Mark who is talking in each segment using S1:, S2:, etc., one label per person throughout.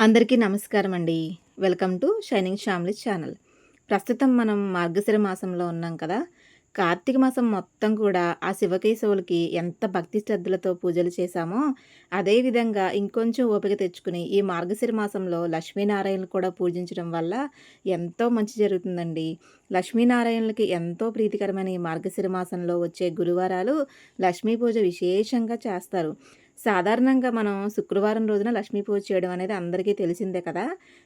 S1: అందరికీ నమస్కారం అండి. Welcome to shining family channel. ప్రస్తుతం మనం మార్గశిర మాసంలో ఉన్నాం కదా! కార్తీక మాసం మొత్తం కూడా ఆ శివకేశవులకి ఎంత భక్తి శ్రద్ధలతో పూజలు చేశామో, అదే విధంగా ఇంకొంచెం ఓపిక తెచ్చుకుని ఈ మార్గశిర మాసంలో లక్ష్మీనారాయణలు కూడా పూజించడం వల్ల ఎంతో మంచి జరుగుతుందండి. లక్ష్మీనారాయణులకి ఎంతో ప్రీతికరమైన ఈ మార్గశిర మాసంలో వచ్చే గురువారాలు లక్ష్మీ పూజ విశేషంగా చేస్తారు. సాధారణంగా మనం శుక్రవారం రోజున లక్ష్మీ పూజ చేయడం అనేది అందరికీ తెలిసిందే కదా!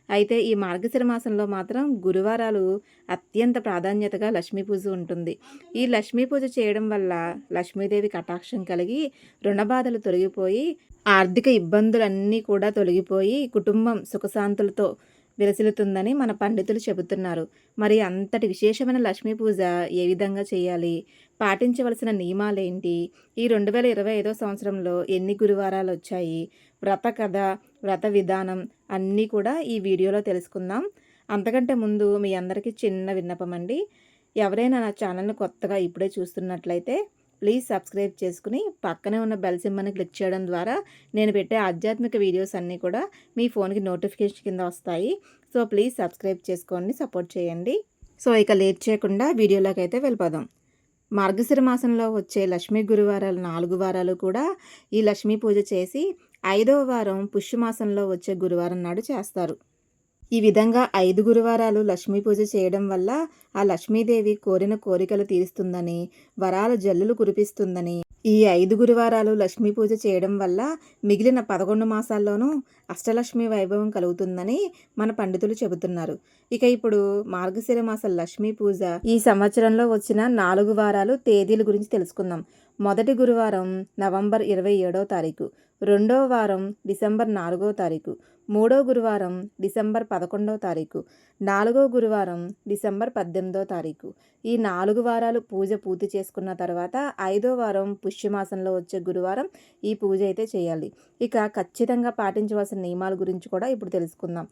S1: అయితే ఈ మార్గశిర మాసంలో మాత్రం గురువారాలు అత్యంత ప్రాధాన్యతగా లక్ష్మీ పూజ ఉంటుంది. ఈ లక్ష్మీ పూజ చేయడం వల్ల లక్ష్మీదేవి కటాక్షం కలిగి రుణ బాధలు తొలగిపోయి, ఆర్థిక ఇబ్బందులన్నీ కూడా తొలగిపోయి, కుటుంబం సుఖశాంతులతో విలసిల్లుతుందని మన పండితులు చెబుతున్నారు. మరి అంతటి విశేషమైన లక్ష్మీ పూజ ఏ విధంగా చేయాలి? పాటించవలసిన నియమాలేంటి? ఈ 2025 సంవత్సరంలో ఎన్ని గురువారాలొచ్చాయి? వ్రత కథ, వ్రత విధానం అన్నీ కూడా ఈ వీడియోలో తెలుసుకుందాం. అంతకంటే ముందు మీ అందరికీ చిన్న విన్నపమండి. ఎవరైనా నా ఛానల్‌ని కొత్తగా ఇప్పుడే చూస్తున్నట్లయితే ప్లీజ్ సబ్స్క్రైబ్ చేసుకుని పక్కనే ఉన్న బెల్ సింబల్‌ని క్లిక్ చేయడం ద్వారా నేను పెట్టే ఆధ్యాత్మిక వీడియోస్ అన్నీ కూడా మీ ఫోన్‌కి నోటిఫికేషన్ కింద వస్తాయి. సో ప్లీజ్ సబ్స్క్రైబ్ చేసుకోండి, సపోర్ట్ చేయండి. సో ఇక లేట్ చేయకుండా వీడియోలోకి అయితే వెళ్ళిపోదాం. మార్గశిర మాసంలో వచ్చే లక్ష్మీ గురువారాలు 4 వారాలు కూడా ఈ లక్ష్మీ పూజ చేసి 5వ వారం పుష్యమాసంలో వచ్చే గురువారం నాడు చేస్తారు. ఈ విధంగా 5 గురువారాలు లక్ష్మీ పూజ చేయడం వల్ల ఆ లక్ష్మీదేవి కోరిన కోరికలు తీరుస్తుందని, వరాల జల్లులు కురిపిస్తుందని, ఈ 5 గురువారాలు లక్ష్మీ పూజ చేయడం వల్ల మిగిలిన 11 మాసాల్లోనూ అష్టలక్ష్మి వైభవం కలుగుతుందని మన పండితులు చెబుతున్నారు. ఇక ఇప్పుడు మార్గశిర మాస లక్ష్మీ పూజ ఈ సంవత్సరంలో వచ్చిన 4 వారాలు తేదీల గురించి తెలుసుకుందాం. మొదటి గురువారం నవంబర్ 27వ తారీఖు, రెండవ వారం డిసెంబర్ 4వ తారీఖు, మూడో గురువారం డిసెంబర్ 11వ తారీఖు, నాలుగో గురువారం డిసెంబర్ 18వ తారీఖు. ఈ 4 వారాలు పూజ పూర్తి చేసుకున్న తర్వాత 5వ వారం పుష్యమాసంలో వచ్చే గురువారం ఈ పూజ అయితే చేయాలి. ఇక ఖచ్చితంగా పాటించవలసిన నియమాల గురించి కూడా ఇప్పుడు తెలుసుకుందాం.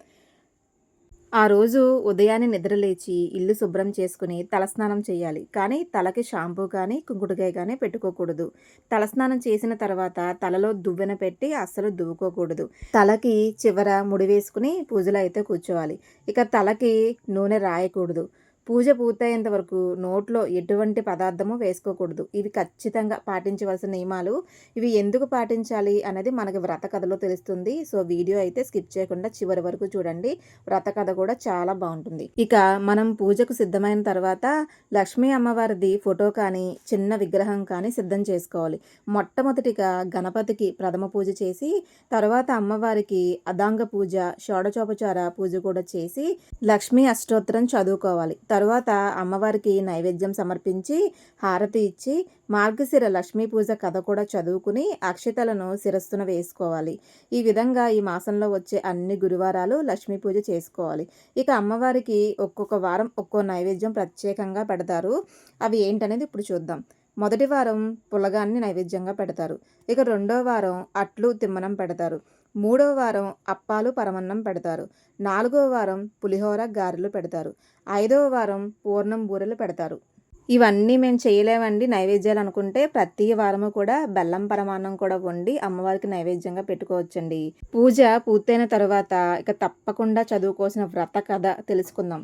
S1: ఆ రోజు ఉదయాన్నే నిద్రలేచి ఇల్లు శుభ్రం చేసుకుని తలస్నానం చేయాలి. కానీ తలకి షాంపూ కానీ, కుంకుడుకాయ కానీ పెట్టుకోకూడదు. తలస్నానం చేసిన తర్వాత తలలో దువ్వెన పెట్టి అస్సలు దువ్వుకోకూడదు. తలకి చివర ముడి వేసుకుని పూజలో అయితే కూర్చోవాలి. ఇక తలకి నూనె రాయకూడదు. పూజ పూర్తయ్యేంత వరకు నోట్లో ఎటువంటి పదార్థము వేసుకోకూడదు. ఇవి ఖచ్చితంగా పాటించవలసిన నియమాలు. ఇవి ఎందుకు పాటించాలి అనేది మనకి వ్రత కథలో తెలుస్తుంది. సో వీడియో అయితే స్కిప్ చేయకుండా చివరి వరకు చూడండి. వ్రత కథ కూడా చాలా బాగుంటుంది. ఇక మనం పూజకు సిద్ధమైన తర్వాత లక్ష్మీ అమ్మవారిది ఫోటో కానీ, చిన్న విగ్రహం కానీ సిద్ధం చేసుకోవాలి. మొట్టమొదటిగా గణపతికి ప్రథమ పూజ చేసి, తర్వాత అమ్మవారికి అదాంగ పూజ, షోడచోపచార పూజ కూడా చేసి లక్ష్మీ అష్టోత్తరం చదువుకోవాలి. తరువాత అమ్మవారికి నైవేద్యం సమర్పించి హారతి ఇచ్చి మార్గశిర లక్ష్మీ పూజ కథ కూడా చదువుకుని అక్షతలను శిరస్సున వేసుకోవాలి. ఈ విధంగా ఈ మాసంలో వచ్చే అన్ని గురువారాలు లక్ష్మీ పూజ చేసుకోవాలి. ఇక అమ్మవారికి ఒక్కొక్క వారం ఒక్కో నైవేద్యం ప్రత్యేకంగా పెడతారు. అవి ఏంటనేది ఇప్పుడు చూద్దాం. మొదటి వారం పులగాన్ని నైవేద్యంగా పెడతారు. ఇక రెండో వారం అట్లు తిమ్మనం పెడతారు. మూడో వారం అప్పాలు పరమన్నం పెడతారు. నాలుగో వారం పులిహోర గారెలు పెడతారు. ఐదవ వారం పూర్ణం బూరెలు పెడతారు. ఇవన్నీ మేము చేయలేమండి నైవేద్యాలు అనుకుంటే ప్రతి వారము కూడా బెల్లం పరమాన్నం కూడా వండి అమ్మవారికి నైవేద్యంగా పెట్టుకోవచ్చండి. పూజ పూర్తయిన తర్వాత ఇక తప్పకుండా చదువుకోవాల్సిన వ్రత కథ తెలుసుకుందాం.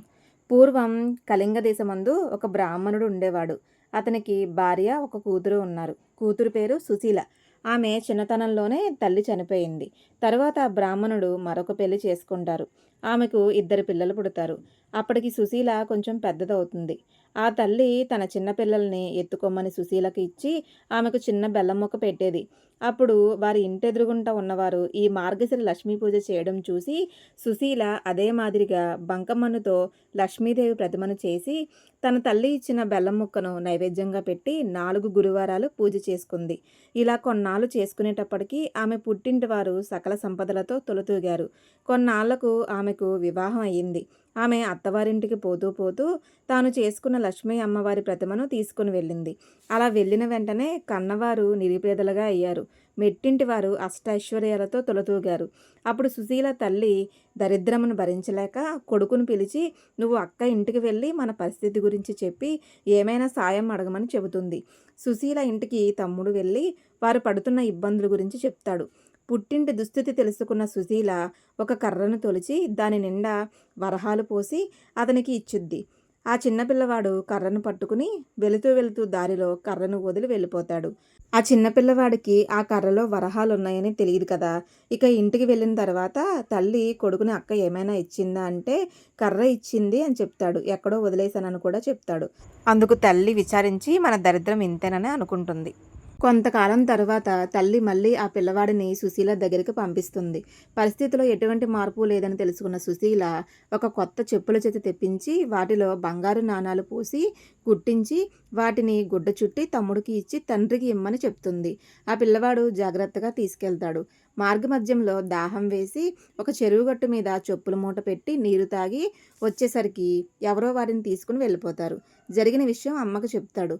S1: పూర్వం కళింగ దేశమందు ఒక బ్రాహ్మణుడు ఉండేవాడు. అతనికి భార్య, ఒక కూతురు ఉన్నారు. కూతురు పేరు సుశీల. ఆమె చిన్నతనంలోనే తల్లి చనిపోయింది. తర్వాత ఆ బ్రాహ్మణుడు మరొక పెళ్లి చేసుకుంటారు. ఆమెకు 2 పిల్లలు పుడతారు. అప్పటికి సుశీల కొంచెం పెద్దదవుతుంది. ఆ తల్లి తన చిన్న పిల్లల్ని ఎత్తుకోమని సుశీలకి ఇచ్చి ఆమెకు చిన్న బెల్లం ముక్క పెట్టేది. అప్పుడు వారి ఇంటెదురుగుంట ఉన్నవారు ఈ మార్గశిర లక్ష్మీ పూజ చేయడం చూసి సుశీల అదే మాదిరిగా బంకమన్నుతో లక్ష్మీదేవి ప్రతిమను చేసి తన తల్లి ఇచ్చిన బెల్లం ముక్కను నైవేద్యంగా పెట్టి 4 గురువారాలు పూజ చేసుకుంది. ఇలా కొన్నాళ్ళు చేసుకునేటప్పటికీ ఆమె పుట్టింటి వారు సకల సంపదలతో తొలతూగారు. కొన్నాళ్లకు ఆమెకు వివాహం అయ్యింది. ఆమె అత్తవారింటికి పోతూ పోతూ తాను చేసుకున్న లక్ష్మీ అమ్మవారి ప్రతిమను తీసుకుని వెళ్ళింది. అలా వెళ్ళిన వెంటనే కన్నవారు నిరుపేదలుగా అయ్యారు. మెట్టింటి వారు అష్టైశ్వర్యాలతో తొలతూగారు. అప్పుడు సుశీల తల్లి దరిద్రమును భరించలేక కొడుకును పిలిచి, నువ్వు అక్క ఇంటికి వెళ్ళి మన పరిస్థితి గురించి చెప్పి ఏమైనా సాయం అడగమని చెబుతుంది. సుశీల ఇంటికి తమ్ముడు వెళ్ళి వారు పడుతున్న ఇబ్బందుల గురించి చెప్తాడు. పుట్టింటి దుస్థితి తెలుసుకున్న సుశీల ఒక కర్రను తొలిచి దాని నిండా వరహాలు పోసి అతనికి ఇచ్చుద్ది. ఆ చిన్న పిల్లవాడు కర్రను పట్టుకుని వెళుతూ వెళుతూ దారిలో కర్రను వదిలి వెళ్ళిపోతాడు. ఆ చిన్న పిల్లవాడికి ఆ కర్రలో వరహాలున్నాయని తెలియదు కదా! ఇక ఇంటికి వెళ్ళిన తర్వాత తల్లి కొడుకుని "అక్క ఏమైనా ఇచ్చిందా?" అంటే "కర్ర ఇచ్చింది" అని చెప్తాడు. "ఎక్కడో వదిలేసానని" కూడా చెప్తాడు. అందుకు తల్లి విచారించి మన దరిద్రం ఇంతేనని అనుకుంటుంది. కొంతకాలం తరువాత తల్లి మళ్ళీ ఆ పిల్లవాడిని సుశీల దగ్గరికి పంపిస్తుంది. పరిస్థితిలో ఎటువంటి మార్పు లేదని తెలుసుకున్న సుశీల ఒక కొత్త చెప్పుల జత తెప్పించి వాటిలో బంగారు నాణాలు పోసి కుట్టించి వాటిని గుడ్డ చుట్టి తమ్ముడికి ఇచ్చి తండ్రికి ఇమ్మని చెప్తుంది. ఆ పిల్లవాడు జాగ్రత్తగా తీసుకెళ్తాడు. మార్గమధ్యంలో దాహం వేసి ఒక చెరువు గట్టు మీద చెప్పుల మూట పెట్టి నీరు తాగి వచ్చేసరికి ఎవరో వారిని తీసుకుని వెళ్ళిపోతారు. జరిగిన విషయం అమ్మకు చెప్తాడు.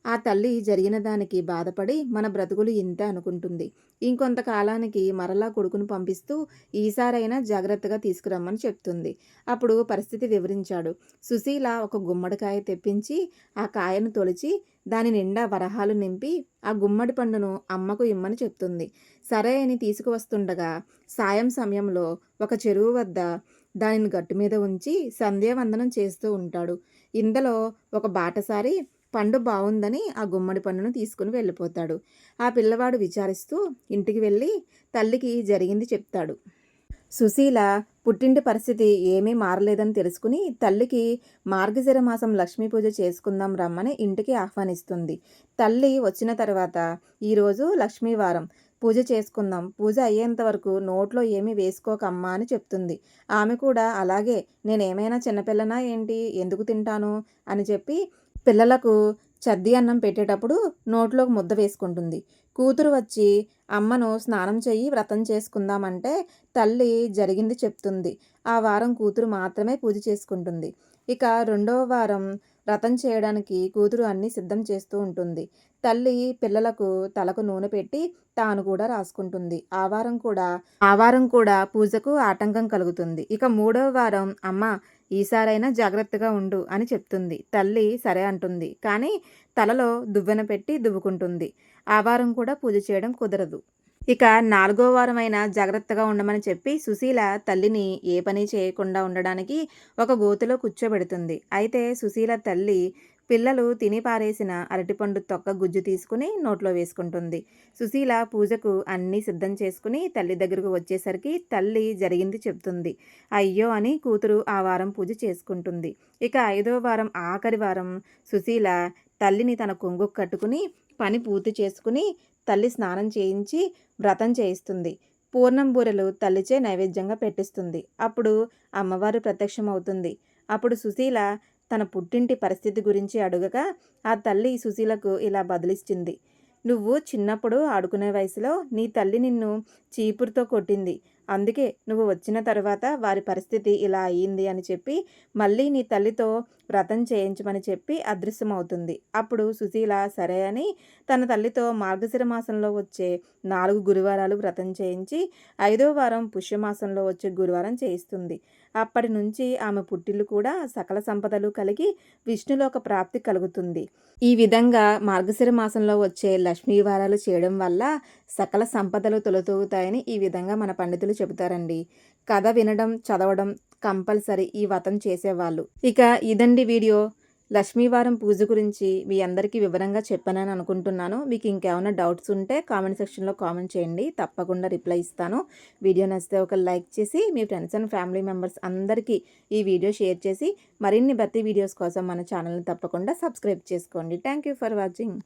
S1: ఆ తల్లి జరిగిన దానికి బాధపడి మన బ్రతుకులు ఇంతే అనుకుంటుంది. ఇంకొంతకాలానికి మరలా కొడుకును పంపిస్తూ ఈసారైనా జాగ్రత్తగా తీసుకురమ్మని చెప్తుంది. అప్పుడు పరిస్థితి వివరించాడు. సుశీల ఒక గుమ్మడికాయ తెప్పించి ఆ కాయను తొలిచి దాని నిండా వరహాలు నింపి ఆ గుమ్మడి పండును అమ్మకు ఇమ్మని చెప్తుంది. సరే అని తీసుకువస్తుండగా సాయం సమయంలో ఒక చెరువు వద్ద దానిని గట్టు మీద ఉంచి సంధ్యావందనం చేస్తూ ఉంటాడు. ఇందులో ఒక బాటసారి పండు బావుందని ఆ గుమ్మడి పండును తీసుకుని వెళ్ళిపోతాడు. ఆ పిల్లవాడు విచారిస్తూ ఇంటికి వెళ్ళి తల్లికి జరిగింది చెప్తాడు. సుశీల పుట్టింటి పరిస్థితి ఏమీ మారలేదని తెలుసుకుని తల్లికి మార్గశిర మాసం లక్ష్మీ పూజ చేసుకుందాం రమ్మని ఇంటికి ఆహ్వానిస్తుంది. తల్లి వచ్చిన తర్వాత ఈరోజు లక్ష్మీవారం పూజ చేసుకుందాం, పూజ అయ్యేంత వరకు నోట్లో ఏమీ వేసుకోకమ్మా అని చెప్తుంది. ఆమె కూడా అలాగే, నేనేమైనా చిన్నపిల్లనా ఏంటి, ఎందుకు తింటాను అని చెప్పి పిల్లలకు చద్ది అన్నం పెట్టేటప్పుడు నోట్లోకి ముద్ద వేసుకుంటుంది. కూతురు వచ్చి అమ్మను స్నానం చెయ్యి వ్రతం చేసుకుందామంటే తల్లి జరిగింది చెప్తుంది. ఆ వారం కూతురు మాత్రమే పూజ చేసుకుంటుంది. ఇక రెండవ వారం వ్రతం చేయడానికి కూతురు అన్నీ సిద్ధం చేస్తూ ఉంటుంది. తల్లి పిల్లలకు తలకు నూనె పెట్టి తాను కూడా రాసుకుంటుంది. ఆ వారం కూడా పూజకు ఆటంకం కలుగుతుంది. ఇక మూడవ వారం అమ్మ ఈసారైనా జాగ్రత్తగా ఉండు అని చెప్తుంది. తల్లి సరే అంటుంది. కానీ తలలో దువ్వెన పెట్టి దువ్వుకుంటుంది. ఆ వారం కూడా పూజ చేయడం కుదరదు. ఇక 4వ వారమైనా జాగ్రత్తగా ఉండమని చెప్పి సుశీల తల్లిని ఏ పని చేయకుండా ఉండడానికి ఒక గోతిలో కూర్చోబెడుతుంది. అయితే సుశీల తల్లి పిల్లలు తిని పారేసిన అరటిపండు తొక్క గుజ్జు తీసుకుని నోట్లో వేసుకుంటుంది. సుశీల పూజకు అన్నీ సిద్ధం చేసుకుని తల్లి దగ్గరకు వచ్చేసరికి తల్లి జరిగింది చెప్తుంది. అయ్యో అని కూతురు ఆ వారం పూజ చేసుకుంటుంది. ఇక 5వ వారం ఆఖరి వారం సుశీల తల్లిని తన కొంగుకు కట్టుకుని పని పూర్తి చేసుకుని తల్లి స్నానం చేయించి వ్రతం చేయిస్తుంది. పూర్ణం బూరెలు తల్లిచే నైవేద్యంగా పెట్టిస్తుంది. అప్పుడు అమ్మవారు ప్రత్యక్షమవుతుంది. అప్పుడు సుశీల తన పుట్టింటి పరిస్థితి గురించి అడుగగా ఆ తల్లి సుశీలకు ఇలా బదులిచ్చింది. నువ్వు చిన్నప్పుడు ఆడుకునే వయసులో నీ తల్లి నిన్ను చీపురుతో కొట్టింది. అందుకే నువ్వు వచ్చిన తర్వాత వారి పరిస్థితి ఇలా అయ్యింది అని చెప్పి మళ్ళీ నీ తల్లితో వ్రతం చేయించమని చెప్పి అదృశ్యమవుతుంది. అప్పుడు సుశీల సరే అని తన తల్లితో మార్గశిర మాసంలో వచ్చే 4 గురువారాలు వ్రతం చేయించి 5వ వారం పుష్యమాసంలో వచ్చే గురువారం చేయిస్తుంది. అప్పటి నుంచి ఆమె పుట్టిల్లు కూడా సకల సంపదలు కలిగి విష్ణులోక ప్రాప్తి కలుగుతుంది. ఈ విధంగా మార్గశిర మాసంలో వచ్చే లక్ష్మీ వారాలు చేయడం వల్ల సకల సంపదలు తొలతూగుతాయని ఈ విధంగా మన పండితులు చెబుతారండి. కథ వినడం, చదవడం కంపల్సరీ ఈ వ్రతం చేసేవాళ్ళు. ఇక ఇదండి వీడియో. లక్ష్మీవారం పూజ గురించి మీ అందరికీ వివరంగా చెప్పానని అనుకుంటున్నాను. మీకు ఇంకేమైనా డౌట్స్ ఉంటే కామెంట్ సెక్షన్లో కామెంట్ చేయండి, తప్పకుండా రిప్లై ఇస్తాను. వీడియో నచ్చితే ఒక లైక్ చేసి మీ ఫ్రెండ్స్ అండ్ ఫ్యామిలీ మెంబర్స్ అందరికీ ఈ వీడియో షేర్ చేసి మరిన్ని భక్తి వీడియోస్ కోసం మన ఛానల్ని తప్పకుండా సబ్స్క్రైబ్ చేసుకోండి. Thank you for watching.